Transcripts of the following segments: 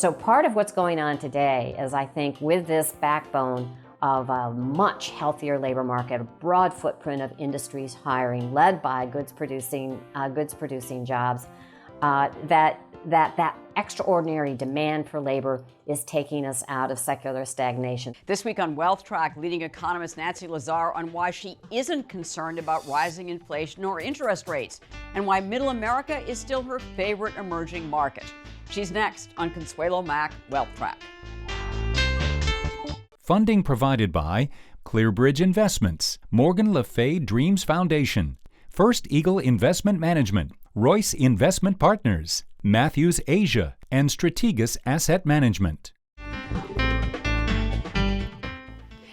So part of what's going on today is, I think, with this backbone of a much healthier labor market, a broad footprint of industries hiring, led by goods-producing jobs, that extraordinary demand for labor is taking us out of secular stagnation. This week on Wealth Track, leading economist Nancy Lazare on why she isn't concerned about rising inflation or interest rates, and why Middle America is still her favorite emerging market. She's next on Consuelo Mack Wealth Track. Funding provided by ClearBridge Investments, Morgan Le Fay Dreams Foundation, First Eagle Investment Management, Royce Investment Partners, Matthews Asia, and Strategas Asset Management.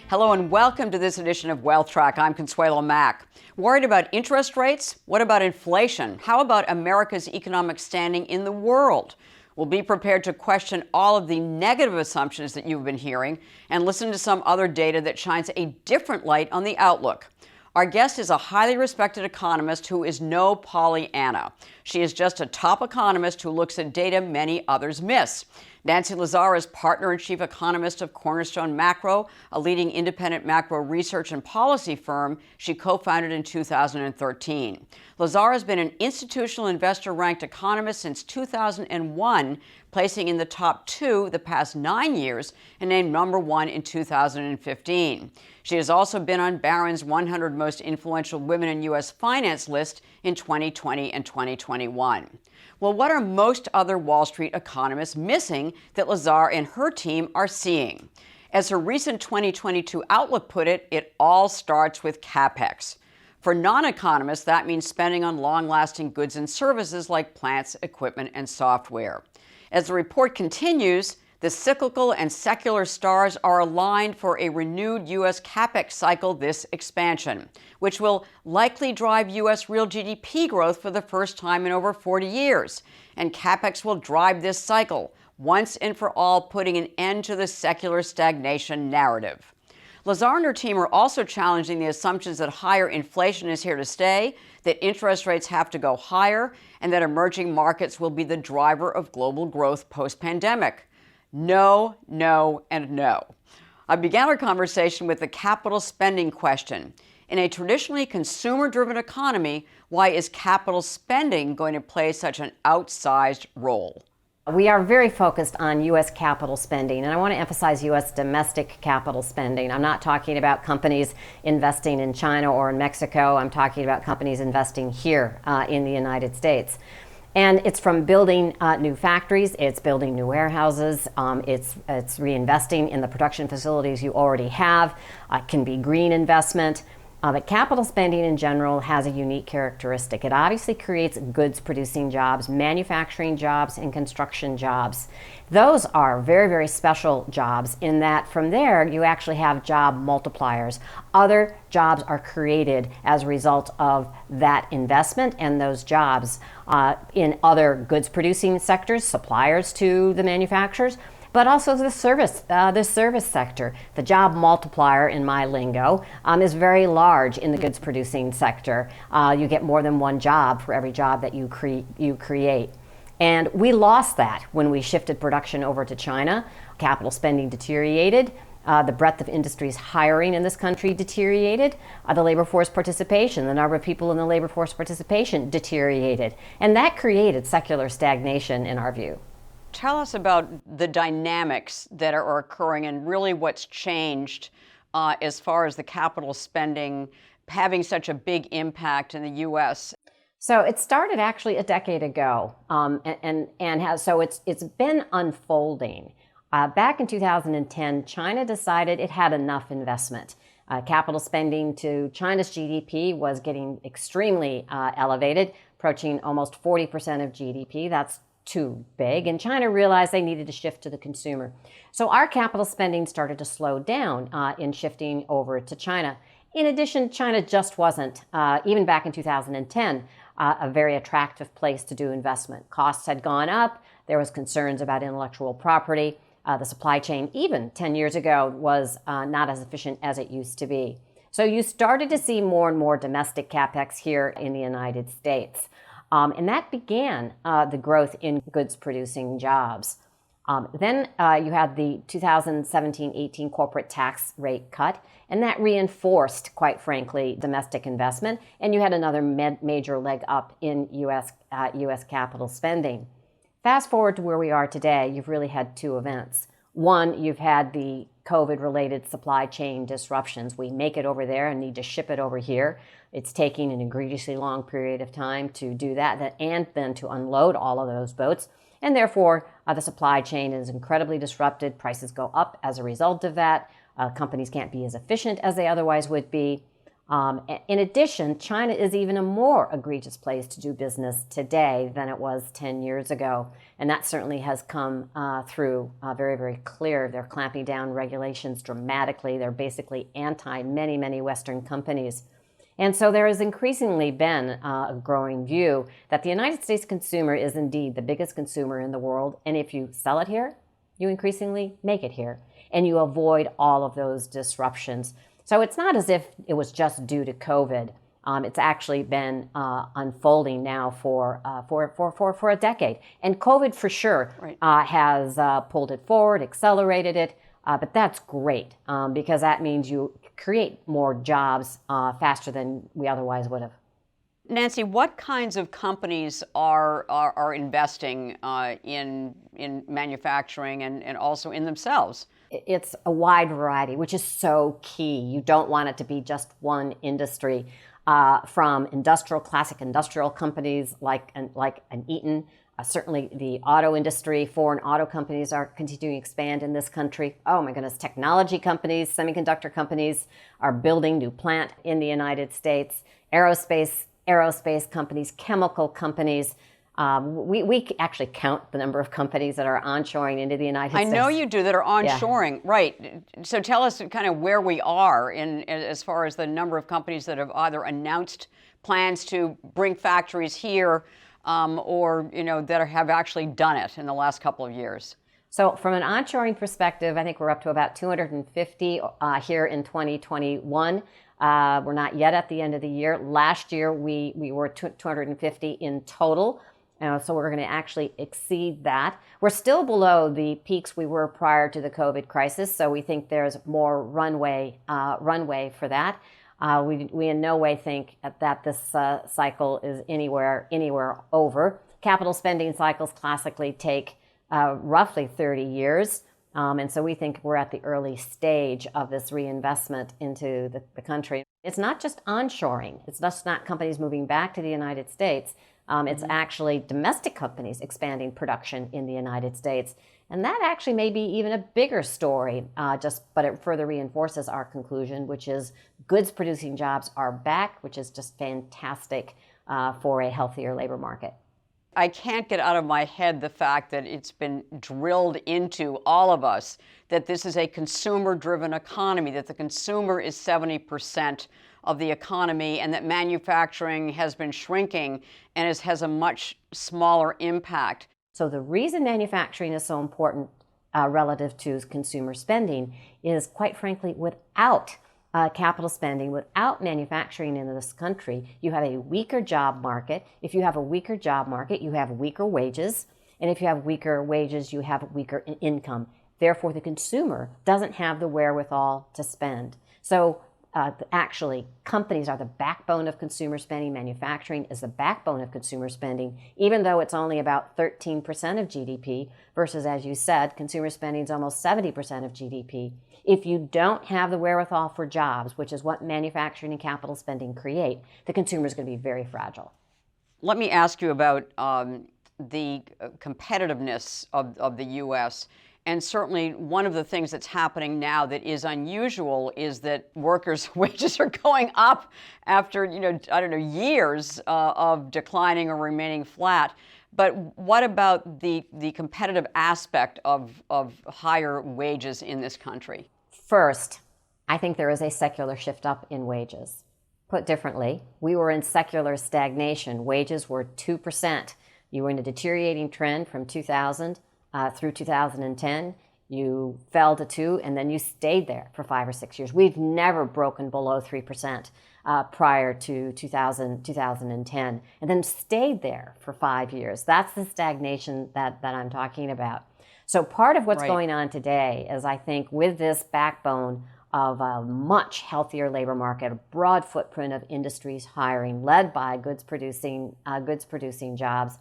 Hello and welcome to this edition of Wealth Track. I'm Consuelo Mack. Worried about interest rates? What about inflation? How about America's economic standing in the world? We'll be prepared to question all of the negative assumptions that you've been hearing and listen to some other data that shines a different light on the outlook. Our guest is a highly respected economist who is no Pollyanna. She is just a top economist who looks at data many others miss. Nancy Lazare is partner and chief economist of Cornerstone Macro, a leading independent macro research and policy firm she co-founded in 2013. Lazare has been an institutional investor-ranked economist since 2001, placing in the top 2 the past 9 years and named number 1 in 2015. She has also been on Barron's 100 Most Influential Women in U.S. Finance list in 2020 and 2021. Well, what are most other Wall Street economists missing that Lazare and her team are seeing? As her recent 2022 Outlook put it, it all starts with CapEx. For non-economists, that means spending on long-lasting goods and services like plants, equipment, and software. As the report continues, the cyclical and secular stars are aligned for a renewed U.S. CapEx cycle this expansion, which will likely drive U.S. real GDP growth for the first time in over 40 years. And CapEx will drive this cycle, once and for all, putting an end to the secular stagnation narrative. Lazare and her team are also challenging the assumptions that higher inflation is here to stay, that interest rates have to go higher, and that emerging markets will be the driver of global growth post-pandemic. No, no, and no. I began our conversation with the capital spending question. In a traditionally consumer-driven economy, why is capital spending going to play such an outsized role? We are very focused on U.S. capital spending, and I want to emphasize U.S. domestic capital spending. I'm not talking about companies investing in China or in Mexico. I'm talking about companies investing here in the United States. And it's from building new factories, it's building new warehouses, it's reinvesting in the production facilities you already have. It can be green investment. But capital spending in general has a unique characteristic. It obviously creates goods-producing jobs, manufacturing jobs, and construction jobs. Those are very, very special jobs in that from there you actually have job multipliers. Other jobs are created as a result of that investment and those jobs in other goods-producing sectors, suppliers to the manufacturers, but also the service sector. The job multiplier, in my lingo, is very large in the goods producing sector. You get more than one job for every job that you create. And we lost that when we shifted production over to China. Capital spending deteriorated. The breadth of industries hiring in this country deteriorated. The labor force participation, the number of people in the labor force participation deteriorated. And that created secular stagnation in our view. Tell us about the dynamics that are occurring and really what's changed as far as the capital spending having such a big impact in the U.S. So it started actually a decade ago, it's been unfolding. Back in 2010, China decided it had enough investment. Capital spending to China's GDP was getting extremely elevated, approaching almost 40% of GDP. That's too big, and China realized they needed to shift to the consumer. So our capital spending started to slow down in shifting over to China. In addition, China just wasn't, even back in 2010, a very attractive place to do investment. Costs had gone up, there was concerns about intellectual property, the supply chain, even 10 years ago, was not as efficient as it used to be. So you started to see more and more domestic capex here in the United States. And that began the growth in goods-producing jobs. Then you had the 2017-18 corporate tax rate cut, and that reinforced, quite frankly, domestic investment. And you had another major leg up in U.S. capital spending. Fast forward to where we are today, you've really had two events. One, you've had the COVID-related supply chain disruptions. We make it over there and need to ship it over here. It's taking an egregiously long period of time to do that and then to unload all of those boats. And therefore, the supply chain is incredibly disrupted. Prices go up as a result of that. Companies can't be as efficient as they otherwise would be. In addition, China is even a more egregious place to do business today than it was 10 years ago. And that certainly has come through very, very clear. They're clamping down regulations dramatically. They're basically anti many, many Western companies. And so there has increasingly been a growing view that the United States consumer is indeed the biggest consumer in the world. And if you sell it here, you increasingly make it here. And you avoid all of those disruptions. So it's not as if it was just due to COVID. It's actually been unfolding now for a decade. And COVID, for sure, has pulled it forward, accelerated it. But that's great because that means you create more jobs faster than we otherwise would have. Nancy, what kinds of companies are investing in manufacturing and also in themselves? It's a wide variety, which is so key. You don't want it to be just one industry. From classic industrial companies like an Eaton, certainly the auto industry, foreign auto companies are continuing to expand in this country. Oh my goodness, technology companies, semiconductor companies are building new plant in the United States. Aerospace companies, chemical companies. We actually count the number of companies that are onshoring into the United States. I know you do, that are onshoring, right. So tell us kind of where we are in as far as the number of companies that have either announced plans to bring factories here or that have actually done it in the last couple of years. So from an onshoring perspective, I think we're up to about 250 here in 2021. We're not yet at the end of the year. Last year, we were 250 in total. So we're going to actually exceed that. We're still below the peaks we were prior to the COVID crisis. So we think there's more runway for that. We in no way think that this cycle is anywhere over. Capital spending cycles classically take roughly 30 years. And so we think we're at the early stage of this reinvestment into the country. It's not just onshoring. It's just not companies moving back to the United States. It's actually domestic companies expanding production in the United States. And that actually may be even a bigger story, but it further reinforces our conclusion, which is goods producing jobs are back, which is just fantastic for a healthier labor market. I can't get out of my head the fact that it's been drilled into all of us that this is a consumer-driven economy, that the consumer is 70% of the economy, and that manufacturing has been shrinking and has a much smaller impact. So the reason manufacturing is so important relative to consumer spending is, quite frankly, without capital spending, without manufacturing in this country, you have a weaker job market. If you have a weaker job market, you have weaker wages. And if you have weaker wages, you have weaker income. Therefore, the consumer doesn't have the wherewithal to spend. So actually, companies are the backbone of consumer spending. Manufacturing is the backbone of consumer spending, even though it's only about 13% of GDP versus, as you said, consumer spending is almost 70% of GDP. If you don't have the wherewithal for jobs, which is what manufacturing and capital spending create, the consumer is going to be very fragile. Let me ask you about the competitiveness of the U.S. And certainly one of the things that's happening now that is unusual is that workers' wages are going up after, years of declining or remaining flat. But what about the competitive aspect of higher wages in this country? First, I think there is a secular shift up in wages. Put differently, we were in secular stagnation. Wages were 2%. You were in a deteriorating trend from 2000 through 2010. You fell to 2, and then you stayed there for 5 or 6 years. We've never broken below 3% prior to 2010, and then stayed there for 5 years. That's the stagnation that I'm talking about. So part of what's Right. going on today is, I think, with this backbone of a much healthier labor market, a broad footprint of industries hiring, led by goods producing jobs,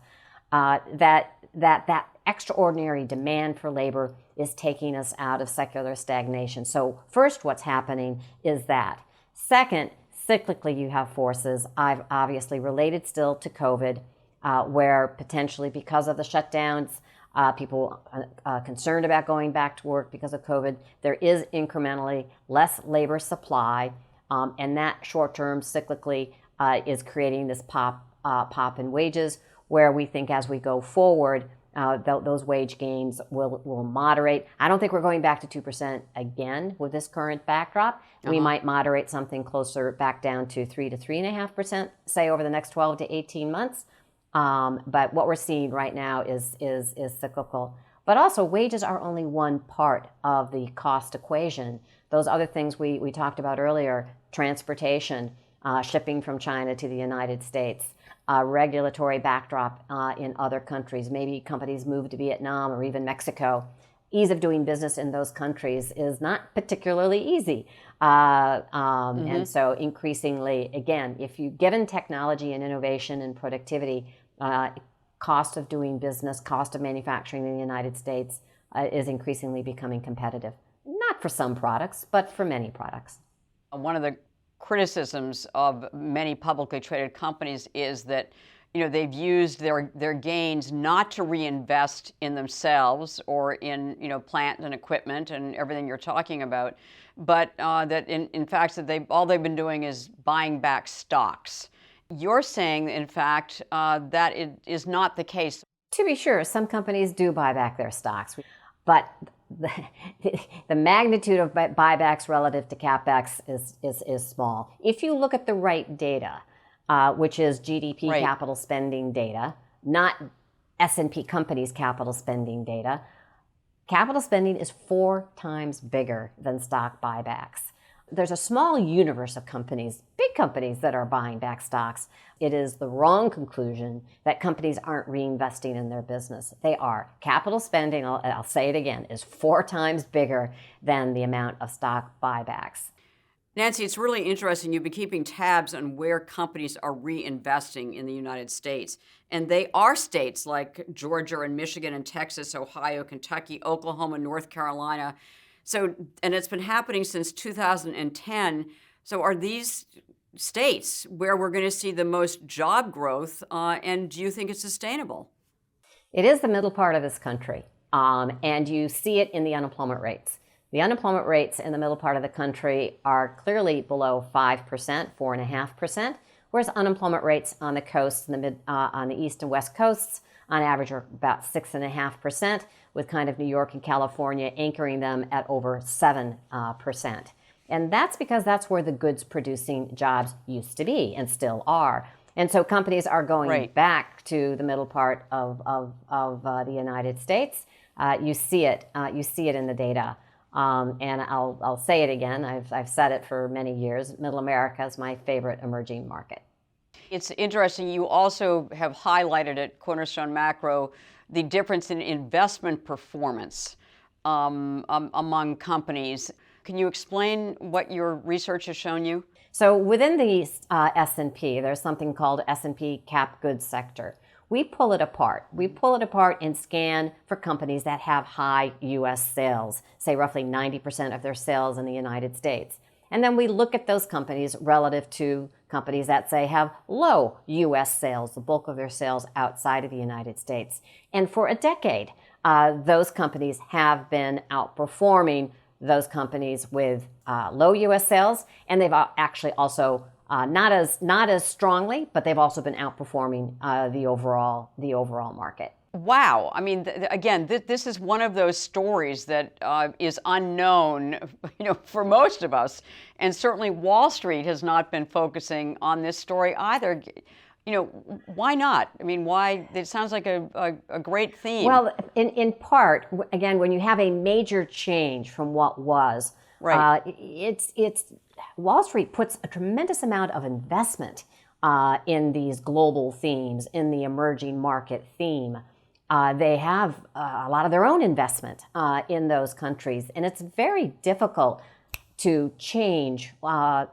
that extraordinary demand for labor is taking us out of secular stagnation. So first, what's happening is that. Second, cyclically, you have forces, I've obviously related still to COVID, where potentially because of the shutdowns, people concerned about going back to work because of COVID, there is incrementally less labor supply, and that short-term cyclically is creating this pop in wages, where we think as we go forward, those wage gains will moderate. I don't think we're going back to 2% again with this current backdrop. We might moderate something closer back down to 3 to 3.5%, say over the next 12 to 18 months. But what we're seeing right now is cyclical. But also, wages are only one part of the cost equation. Those other things we talked about earlier, transportation, shipping from China to the United States, regulatory backdrop in other countries, maybe companies move to Vietnam or even Mexico. Ease of doing business in those countries is not particularly easy. And so increasingly, again, if you given technology and innovation and productivity, cost of doing business, cost of manufacturing in the United States is increasingly becoming competitive. Not for some products, but for many products. One of the criticisms of many publicly traded companies is that, they've used their gains not to reinvest in themselves or in, plant and equipment and everything you're talking about, but that in fact that all they've been doing is buying back stocks. You're saying, in fact, that it is not the case. To be sure, some companies do buy back their stocks, but the magnitude of buybacks relative to CapEx is small. If you look at the right data, which is GDP Right. capital spending data, not S&P companies capital spending data, capital spending is 4 times bigger than stock buybacks. There's a small universe of companies, big companies, that are buying back stocks. It is the wrong conclusion that companies aren't reinvesting in their business. They are. Capital spending, I'll say it again, is 4 times bigger than the amount of stock buybacks. Nancy, it's really interesting. You've been keeping tabs on where companies are reinvesting in the United States. And they are states like Georgia and Michigan and Texas, Ohio, Kentucky, Oklahoma, North Carolina. So, and it's been happening since 2010. So are these states where we're going to see the most job growth? And do you think it's sustainable? It is the middle part of this country, and you see it in the unemployment rates. The unemployment rates in the middle part of the country are clearly below 5%, 4.5%, whereas unemployment rates on the coast, on the east and west coasts, on average are about 6.5%, with kind of New York and California anchoring them at over 7%. And that's because that's where the goods-producing jobs used to be and still are. And so companies are going Right. back to the middle part of the United States. You see it in the data. And I'll say it again. I've said it for many years. Middle America is my favorite emerging market. It's interesting. You also have highlighted at Cornerstone Macro the difference in investment performance among companies. Can you explain what your research has shown you? So within the S&P, there's something called S&P Cap Goods Sector. We pull it apart. We pull it apart and scan for companies that have high U.S. sales, say roughly 90% of their sales in the United States. And then we look at those companies relative to companies that, say, have low U.S. sales, the bulk of their sales outside of the United States. And for a decade, those companies have been outperforming those companies with low U.S. sales, and they've actually also not as strongly, but they've also been outperforming the overall market. Wow. I mean, again, this is one of those stories that is unknown, for most of us. And certainly Wall Street has not been focusing on this story either. Why not? I mean, why? It sounds like a great theme. Well, in part, again, when you have a major change from what was, right. It's Wall Street puts a tremendous amount of investment in these global themes, in the emerging market theme. They have a lot of their own investment in those countries, and it's very difficult to change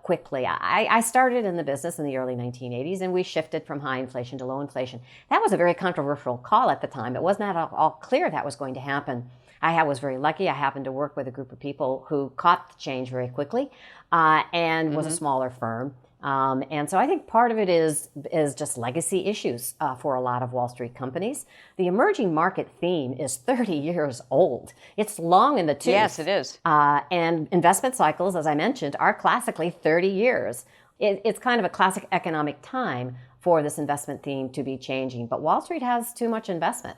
quickly. I started in the business in the early 1980s, and we shifted from high inflation to low inflation. That was a very controversial call at the time. It was not all clear that was going to happen. I was very lucky. I happened to work with a group of people who caught the change very quickly and was a smaller firm. And so I think part of it is just legacy issues for a lot of Wall Street companies. The emerging market theme is 30 years old. It's long in the tooth. Yes, it is. And investment cycles, as I mentioned, are classically 30 years. It's kind of a classic economic time for this investment theme to be changing. But Wall Street has too much investment.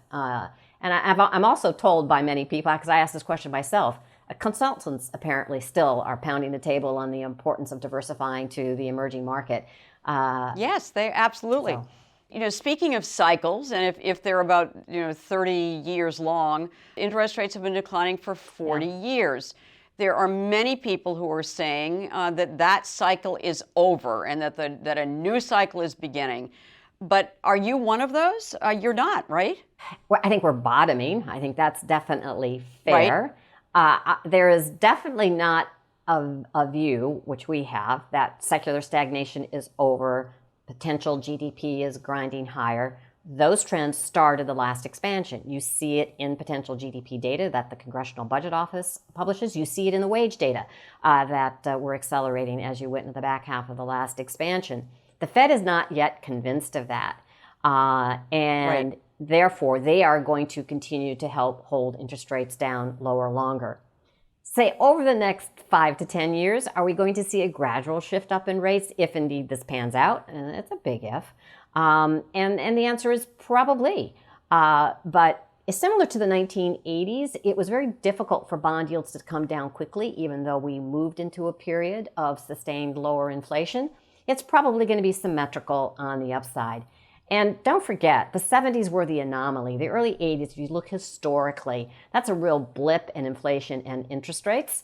And I'm also told by many people, because I asked this question myself, consultants apparently still are pounding the table on the importance of diversifying to the emerging market. Yes, they absolutely. So. Speaking of cycles, and if they're about 30 years long, interest rates have been declining for 40 years. There are many people who are saying that cycle is over and that a new cycle is beginning. But are you one of those? You're not, right? Well, I think we're bottoming. I think that's definitely fair. Right. There is definitely not a view, which we have, that secular stagnation is over, potential GDP is grinding higher. Those trends started the last expansion. You see it in potential GDP data that the Congressional Budget Office publishes. You see it in the wage data that we're accelerating as you went into the back half of the last expansion. The Fed is not yet convinced of that. And therefore, they are going to continue to help hold interest rates down lower longer. Say, over the next 5 to 10 years, are we going to see a gradual shift up in rates if indeed this pans out? And it's a big if. And the answer is probably. But similar to the 1980s, it was very difficult for bond yields to come down quickly, even though we moved into a period of sustained lower inflation. It's probably going to be symmetrical on the upside. And don't forget, the 70s were the anomaly. The early 80s, if you look historically, that's a real blip in inflation and interest rates.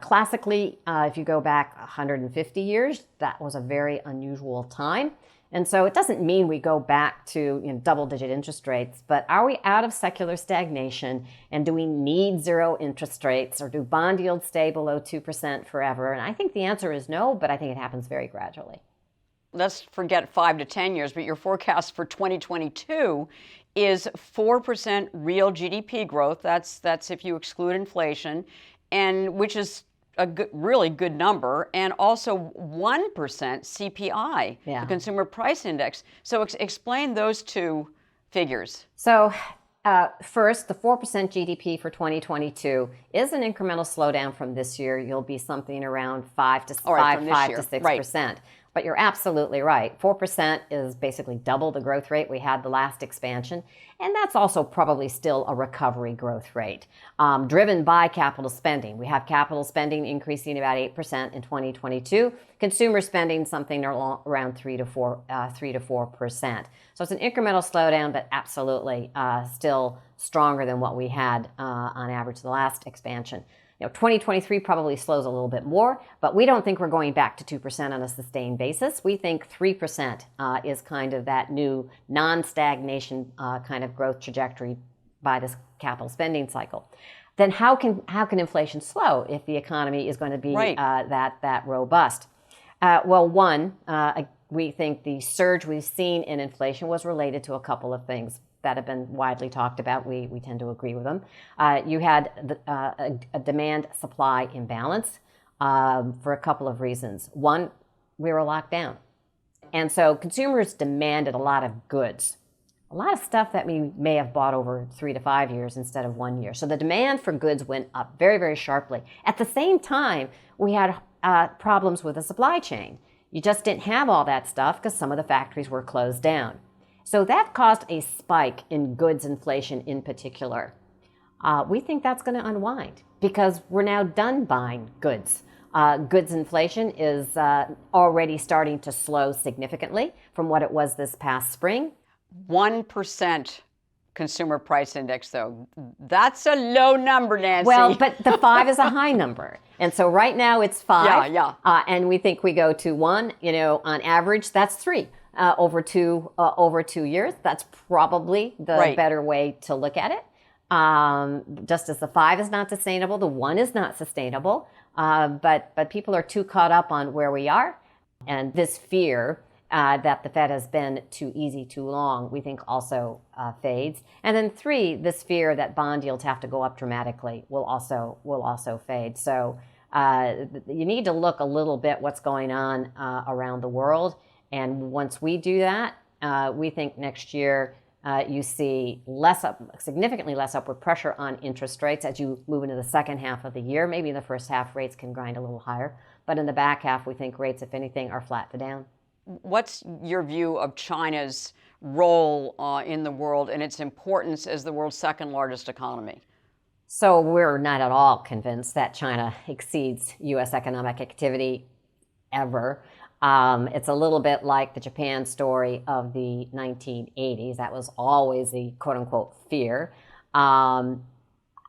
Classically, if you go back 150 years, that was a very unusual time. And so it doesn't mean we go back to double-digit interest rates, but are we out of secular stagnation, and do we need zero interest rates, or do bond yields stay below 2% forever? And I think the answer is no, but I think it happens very gradually. Let's forget 5 to 10 years, but your forecast for 2022 is 4% real GDP growth. That's if you exclude inflation, and which is a really good number, and also 1% CPI, the Consumer Price Index. So explain those two figures. So first, the 4% GDP for 2022 is an incremental slowdown from this year. You'll be something around 5 to 6%. Right. But you're absolutely right. 4% is basically double the growth rate we had the last expansion. And that's also probably still a recovery growth rate, driven by capital spending. We have capital spending increasing about 8% in 2022. Consumer spending something around 3 to 4%. So it's an incremental slowdown, but absolutely still stronger than what we had on average the last expansion. 2023 probably slows a little bit more, but we don't think we're going back to 2% on a sustained basis. We think 3% is kind of that new non-stagnation kind of growth trajectory by this capital spending cycle. Then how can inflation slow if the economy is going to be that robust? Well, one, we think the surge we've seen in inflation was related to a couple of things that have been widely talked about. We tend to agree with them. You had a demand-supply imbalance for a couple of reasons. One, we were locked down. And so consumers demanded a lot of goods, a lot of stuff that we may have bought over 3 to 5 years instead of 1 year. So the demand for goods went up very, very sharply. At the same time, we had problems with the supply chain. You just didn't have all that stuff because some of the factories were closed down. So that caused a spike in goods inflation in particular. We think that's going to unwind because we're now done buying goods. Goods inflation is already starting to slow significantly from what it was this past spring. 1% Consumer Price Index, though. That's a low number, Nancy. Well, but the 5 is a high number. And so right now it's 5. Yeah. And we think we go to 1, on average, that's 3. over 2 years. That's probably the better way to look at it. Just as the 5 is not sustainable, the 1 is not sustainable. But people are too caught up on where we are, and this fear that the Fed has been too easy too long, we think also fades. And then 3, this fear that bond yields have to go up dramatically will also fade. So you need to look a little bit what's going on around the world. And once we do that, we think next year you see significantly less upward pressure on interest rates as you move into the second half of the year. Maybe in the first half, rates can grind a little higher. But in the back half, we think rates, if anything, are flat to down. What's your view of China's role in the world and its importance as the world's second largest economy? So we're not at all convinced that China exceeds U.S. economic activity ever. It's a little bit like the Japan story of the 1980s. That was always the quote-unquote fear. I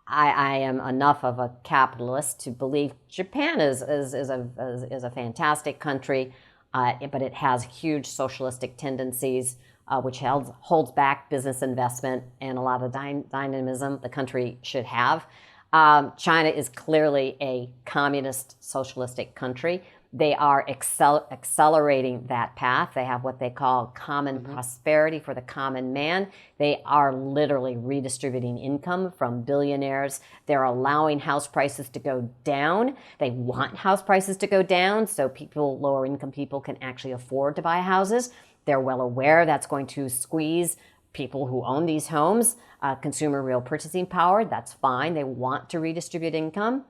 am enough of a capitalist to believe Japan is a fantastic country, but it has huge socialistic tendencies, which holds back business investment and a lot of dynamism the country should have. China is clearly a communist socialistic country. They are accelerating that path. They have what they call common prosperity for the common man. They are literally redistributing income from billionaires. They're allowing house prices to go down. They want house prices to go down so lower income people can actually afford to buy houses. They're well aware that's going to squeeze people who own these homes, consumer real purchasing power. That's fine. They want to redistribute income.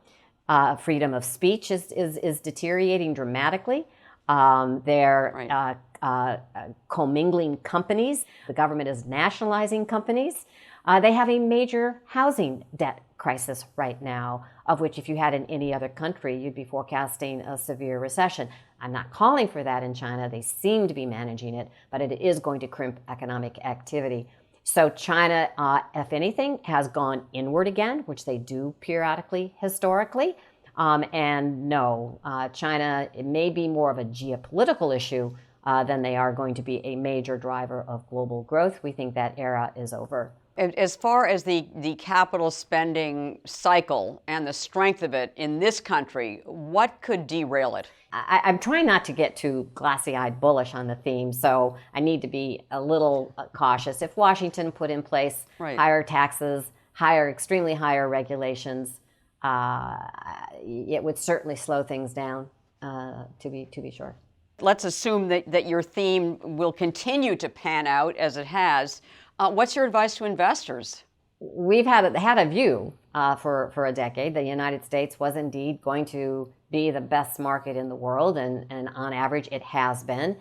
Freedom of speech is deteriorating dramatically. They're commingling companies. The government is nationalizing companies. They have a major housing debt crisis right now, of which if you had in any other country, you'd be forecasting a severe recession. I'm not calling for that in China. They seem to be managing it, but it is going to crimp economic activity. So China, if anything, has gone inward again, which they do periodically historically. And no, China, it may be more of a geopolitical issue than they are going to be a major driver of global growth. We think that era is over. As far as the capital spending cycle and the strength of it in this country, what could derail it? I'm trying not to get too glassy-eyed bullish on the theme, so I need to be a little cautious. If Washington put in place higher taxes, extremely higher regulations, it would certainly slow things down, to be sure. Let's assume that your theme will continue to pan out as it has. What's your advice to investors? We've had a view for a decade. The United States was indeed going to be the best market in the world, and on average, it has been.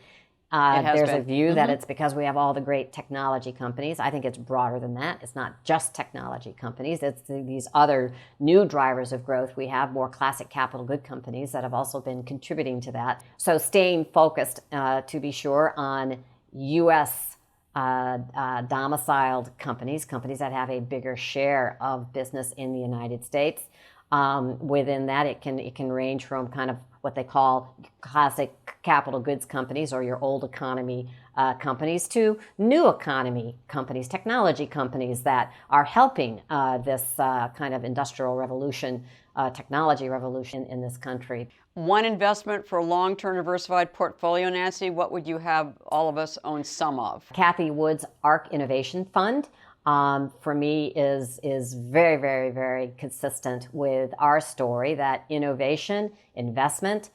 There's a view that it's because we have all the great technology companies. I think it's broader than that. It's not just technology companies. It's these other new drivers of growth. We have more classic capital good companies that have also been contributing to that. So staying focused, to be sure, on U.S. Domiciled companies that have a bigger share of business in the United States. Within that, it can range from kind of what they call classic capital goods companies or your old economy companies to new economy companies, technology companies that are helping this kind of industrial revolution, technology revolution in this country. One investment for a long-term diversified portfolio, Nancy, what would you have all of us own some of? Cathie Wood's ARK Innovation Fund. For me is very, very, very consistent with our story that innovation, investment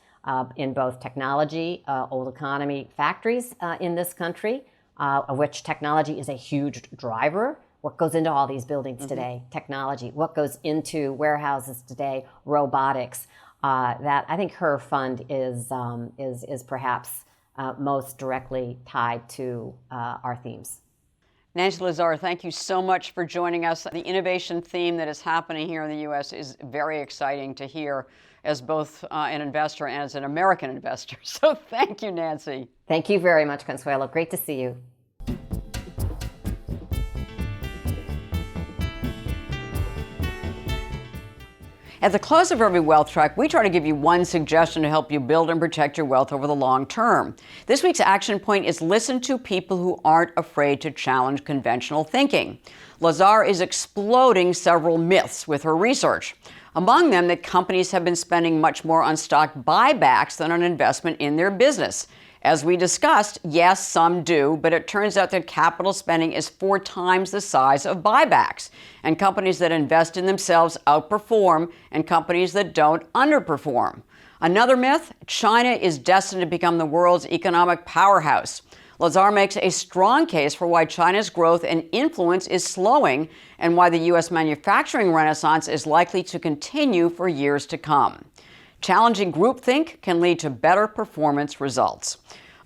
in both technology, old economy factories in this country, of which technology is a huge driver. What goes into all these buildings today? Technology. What goes into warehouses today? Robotics. That I think her fund is perhaps most directly tied to our themes. Nancy Lazare, thank you so much for joining us. The innovation theme that is happening here in the U.S. is very exciting to hear as both an investor and as an American investor. So thank you, Nancy. Thank you very much, Consuelo. Great to see you. At the close of every Wealth Track, we try to give you one suggestion to help you build and protect your wealth over the long term. This week's action point is listen to people who aren't afraid to challenge conventional thinking. Lazar is exploding several myths with her research. Among them, that companies have been spending much more on stock buybacks than on investment in their business. As we discussed, yes, some do, but it turns out that capital spending is 4 times the size of buybacks. And companies that invest in themselves outperform, and companies that don't underperform. Another myth, China is destined to become the world's economic powerhouse. Lazar makes a strong case for why China's growth and influence is slowing, and why the U.S. manufacturing renaissance is likely to continue for years to come. Challenging groupthink can lead to better performance results.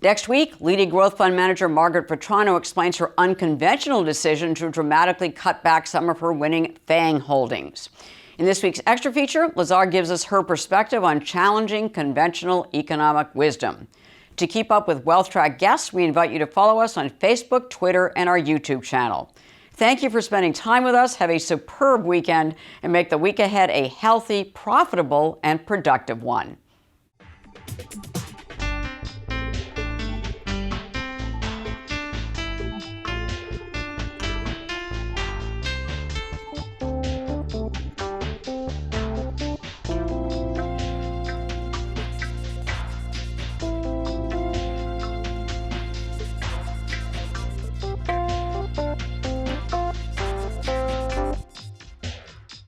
Next week, leading growth fund manager Margaret Vetrano explains her unconventional decision to dramatically cut back some of her winning FANG holdings. In this week's extra feature, Lazar gives us her perspective on challenging conventional economic wisdom. To keep up with Wealth Track guests, we invite you to follow us on Facebook, Twitter, and our YouTube channel. Thank you for spending time with us. Have a superb weekend and make the week ahead a healthy, profitable, and productive one.